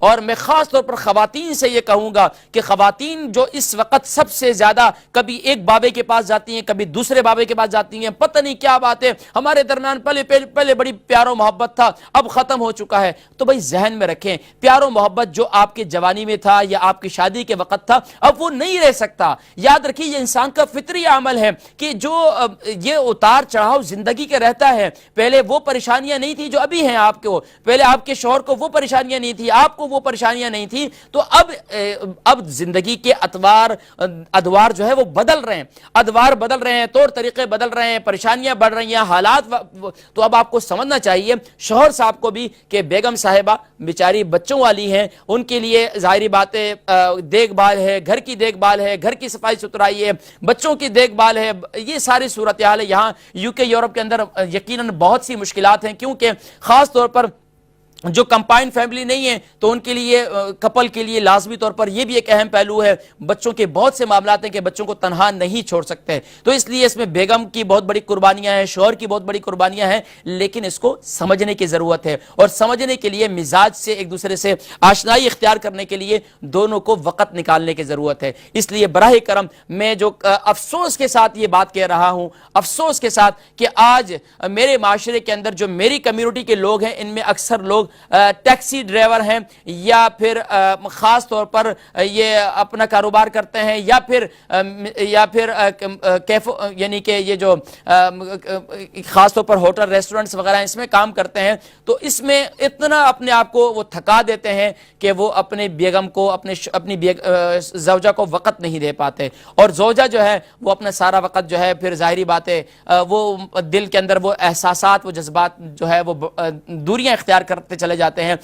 اور میں خاص طور پر خواتین سے یہ کہوں گا کہ خواتین جو اس وقت سب سے زیادہ کبھی ایک بابے کے پاس جاتی ہیں، کبھی دوسرے بابے کے پاس جاتی ہیں، پتہ نہیں کیا بات ہے، ہمارے درمیان پہلے بڑی پیار و محبت تھا، اب ختم ہو چکا ہے۔ تو بھائی ذہن میں رکھیں، پیار و محبت جو آپ کے جوانی میں تھا یا آپ کی شادی کے وقت تھا، اب وہ نہیں رہ سکتا۔ یاد رکھیے یہ انسان کا فطری عمل ہے کہ جو یہ اتار چڑھاؤ زندگی کے رہتا ہے۔ پہلے وہ پریشانیاں نہیں تھی جو ابھی ہیں آپ کو، پہلے آپ کے شوہر کو وہ پریشانیاں نہیں تھی، آپ کو وہ پریشانیاں نہیں تھی، تو اب زندگی کے ادوار جو ہے وہ بدل رہے ہیں، ادوار بدل رہے ہیں، طور طریقے بدل رہے ہیں، پریشانیاں بڑھ رہی ہیں، حالات۔ تو اب آپ کو سمجھنا چاہیے شوہر صاحب کو بھی کہ بیگم صاحبہ بیچاری بچوں والی ہیں، ان کے لیے ظاہری باتیں دیکھ بھال ہے، گھر کی دیکھ بھال ہے، گھر کی صفائی ستھرائی ہے، بچوں کی دیکھ بھال ہے، یہ ساری صورتحال ہے۔ یہاں UK یورپ کے اندر یقیناً بہت سی مشکلات ہیں، کیونکہ خاص طور پر جو کمپائن فیملی نہیں ہے تو ان کے لیے، کپل کے لیے لازمی طور پر یہ بھی ایک اہم پہلو ہے۔ بچوں کے بہت سے معاملات ہیں کہ بچوں کو تنہا نہیں چھوڑ سکتے، تو اس لیے اس میں بیگم کی بہت بڑی قربانیاں ہیں، شوہر کی بہت بڑی قربانیاں ہیں، لیکن اس کو سمجھنے کی ضرورت ہے، اور سمجھنے کے لیے مزاج سے ایک دوسرے سے آشنائی اختیار کرنے کے لیے دونوں کو وقت نکالنے کی ضرورت ہے۔ اس لیے براہ کرم میں جو افسوس کے ساتھ یہ بات کہہ رہا ہوں، افسوس کے ساتھ، کہ آج میرے معاشرے کے اندر جو میری کمیونٹی کے لوگ ہیں، ان میں اکثر لوگ ٹیکسی ڈرائیور ہیں، یا پھر خاص طور پر یہ اپنا کاروبار کرتے ہیں، یا پھر یعنی کہ یہ جو خاص طور پر ہوٹل ریسٹورنٹس وغیرہ اس میں کام کرتے ہیں، تو اس میں اتنا اپنے آپ کو وہ تھکا دیتے ہیں کہ وہ اپنے بیگم کو، اپنی زوجہ کو وقت نہیں دے پاتے، اور زوجہ جو ہے وہ اپنا سارا وقت جو ہے پھر ظاہری بات ہے وہ دل کے اندر وہ احساسات، وہ جذبات جو ہے وہ دوریاں اختیار کرتے چلے جاتے ہیں۔